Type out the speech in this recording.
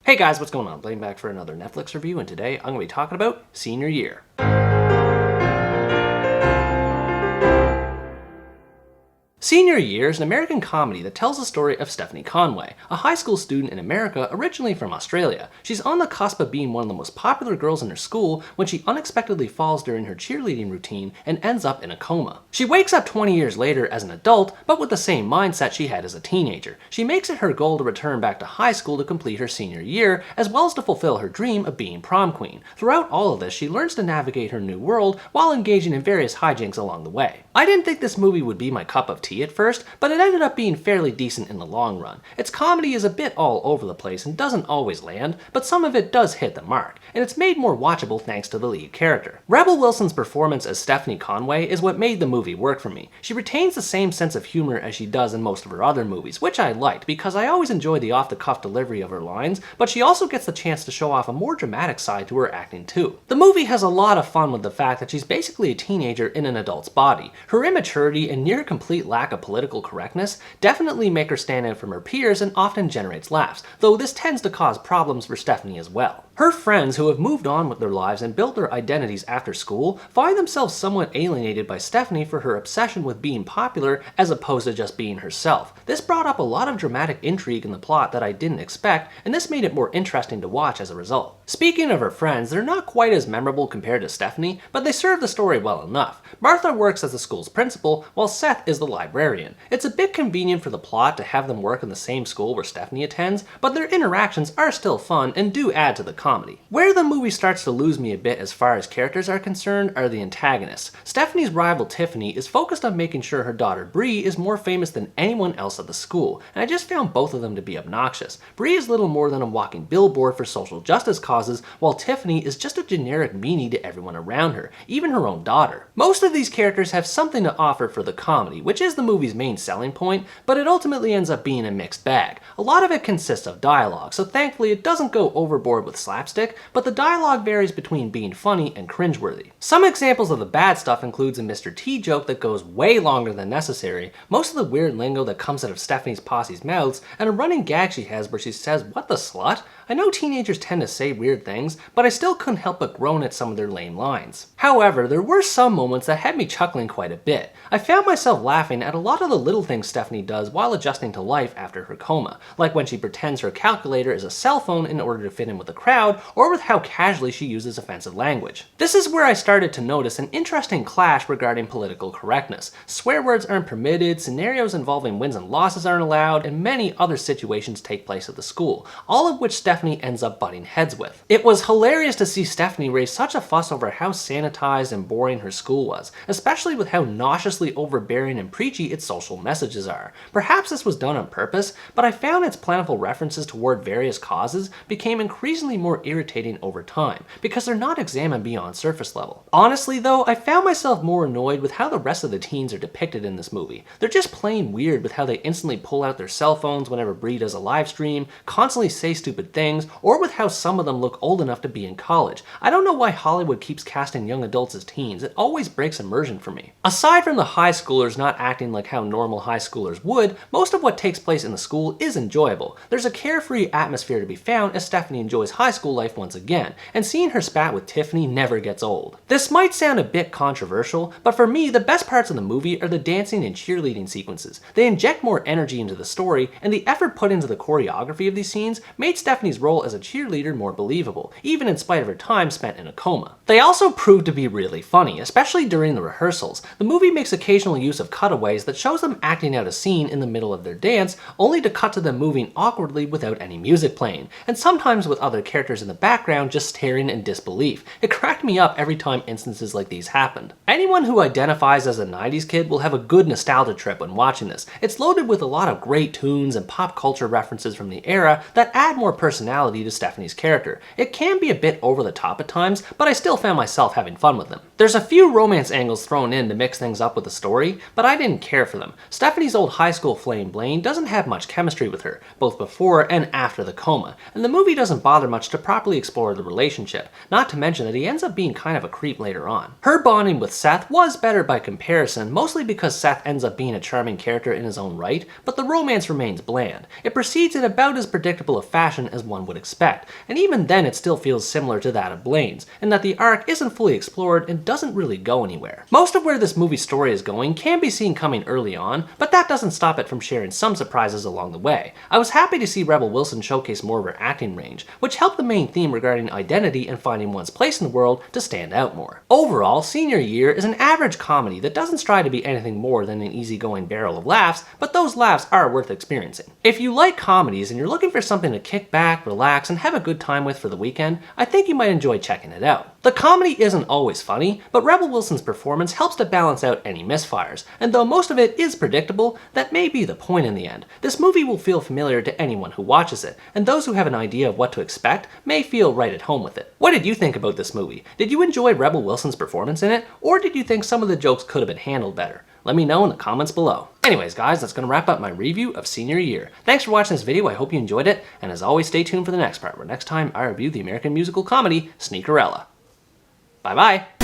Hey guys, what's going on? Blaine back for another Netflix review, and today I'm going to be talking about Senior Year. Senior Year is an American comedy that tells the story of Stephanie Conway, a high school student in America originally from Australia. She's on the cusp of being one of the most popular girls in her school when she unexpectedly falls during her cheerleading routine and ends up in a coma. She wakes up 20 years later as an adult, but with the same mindset she had as a teenager. She makes it her goal to return back to high school to complete her senior year, as well as to fulfill her dream of being prom queen. Throughout all of this, she learns to navigate her new world while engaging in various hijinks along the way. I didn't think this movie would be my cup of tea at first, but it ended up being fairly decent in the long run. Its comedy is a bit all over the place and doesn't always land, but some of it does hit the mark, and it's made more watchable thanks to the lead character. Rebel Wilson's performance as Stephanie Conway is what made the movie work for me. She retains the same sense of humor as she does in most of her other movies, which I liked because I always enjoy the off-the-cuff delivery of her lines, but she also gets the chance to show off a more dramatic side to her acting too. The movie has a lot of fun with the fact that she's basically a teenager in an adult's body. Her immaturity and near complete lack of political correctness definitely make her stand out from her peers and often generates laughs, though this tends to cause problems for Stephanie as well. Her friends who have moved on with their lives and built their identities after school find themselves somewhat alienated by Stephanie for her obsession with being popular as opposed to just being herself. This brought up a lot of dramatic intrigue in the plot that I didn't expect, and this made it more interesting to watch as a result. Speaking of her friends, they're not quite as memorable compared to Stephanie, but they serve the story well enough. Martha works as the school's principal, while Seth is the librarian. It's a bit convenient for the plot to have them work in the same school where Stephanie attends, but their interactions are still fun and do add to the comedy. Where the movie starts to lose me a bit as far as characters are concerned are the antagonists. Stephanie's rival Tiffany is focused on making sure her daughter Bree is more famous than anyone else at the school, and I just found both of them to be obnoxious. Bree is little more than a walking billboard for social justice causes, while Tiffany is just a generic meanie to everyone around her, even her own daughter. Most of these characters have something to offer for the comedy, which is the movie's main selling point, but it ultimately ends up being a mixed bag. A lot of it consists of dialogue, so thankfully it doesn't go overboard with slapstick, but the dialogue varies between being funny and cringeworthy. Some examples of the bad stuff includes a Mr. T joke that goes way longer than necessary, most of the weird lingo that comes out of Stephanie's posse's mouths, and a running gag she has where she says, "What the slut?" I know teenagers tend to say weird things, but I still couldn't help but groan at some of their lame lines. However, there were some moments that had me chuckling quite a bit. I found myself laughing at a lot of the little things Stephanie does while adjusting to life after her coma, like when she pretends her calculator is a cell phone in order to fit in with the crowd, or with how casually she uses offensive language. This is where I started to notice an interesting clash regarding political correctness. Swear words aren't permitted, scenarios involving wins and losses aren't allowed, and many other situations take place at the school, all of which Stephanie ends up butting heads with. It was hilarious to see Stephanie raise such a fuss over how sanitized and boring her school was, especially with how nauseously overbearing and preachy its social messages are. Perhaps this was done on purpose, but I found its plentiful references toward various causes became increasingly more irritating over time, because they're not examined beyond surface level. Honestly though, I found myself more annoyed with how the rest of the teens are depicted in this movie. They're just plain weird with how they instantly pull out their cell phones whenever Bree does a live stream, constantly say stupid things, or with how some of them look old enough to be in college. I don't know why Hollywood keeps casting young adults as teens. It always breaks immersion for me. Aside from the high schoolers not acting like how normal high schoolers would, most of what takes place in the school is enjoyable. There's a carefree atmosphere to be found as Stephanie enjoys high school life once again, and seeing her spat with Tiffany never gets old. This might sound a bit controversial, but for me, the best parts of the movie are the dancing and cheerleading sequences. They inject more energy into the story, and the effort put into the choreography of these scenes made Stephanie's role as a cheerleader more believable, even in spite of her time spent in a coma. They also proved to be really funny, especially during the rehearsals. The movie makes occasional use of cutaways that shows them acting out a scene in the middle of their dance, only to cut to them moving awkwardly without any music playing, and sometimes with other characters in the background just staring in disbelief. It cracked me up every time instances like these happened. Anyone who identifies as a 90s kid will have a good nostalgia trip when watching this. It's loaded with a lot of great tunes and pop culture references from the era that add more personality to Stephanie's character. It can be a bit over the top at times, but I still found myself having fun with them. There's a few romance angles thrown in to mix things up with the story, but I didn't care for them. Stephanie's old high school flame Blaine doesn't have much chemistry with her, both before and after the coma, and the movie doesn't bother much to to properly explore the relationship, not to mention that he ends up being kind of a creep later on. Her bonding with Seth was better by comparison, mostly because Seth ends up being a charming character in his own right, but the romance remains bland. It proceeds in about as predictable a fashion as one would expect, and even then it still feels similar to that of Blaine's, in that the arc isn't fully explored and doesn't really go anywhere. Most of where this movie's story is going can be seen coming early on, but that doesn't stop it from sharing some surprises along the way. I was happy to see Rebel Wilson showcase more of her acting range, which helped the main theme regarding identity and finding one's place in the world to stand out more. Overall, Senior Year is an average comedy that doesn't strive to be anything more than an easygoing barrel of laughs, but those laughs are worth experiencing. If you like comedies and you're looking for something to kick back, relax, and have a good time with for the weekend, I think you might enjoy checking it out. The comedy isn't always funny, but Rebel Wilson's performance helps to balance out any misfires, and though most of it is predictable, that may be the point in the end. This movie will feel familiar to anyone who watches it, and those who have an idea of what to expect may feel right at home with it. What did you think about this movie? Did you enjoy Rebel Wilson's performance in it, or did you think some of the jokes could have been handled better? Let me know in the comments below. Anyways guys, that's going to wrap up my review of Senior Year. Thanks for watching this video, I hope you enjoyed it, and as always stay tuned for the next part, where next time I review the American musical comedy, Sneakerella. Bye bye!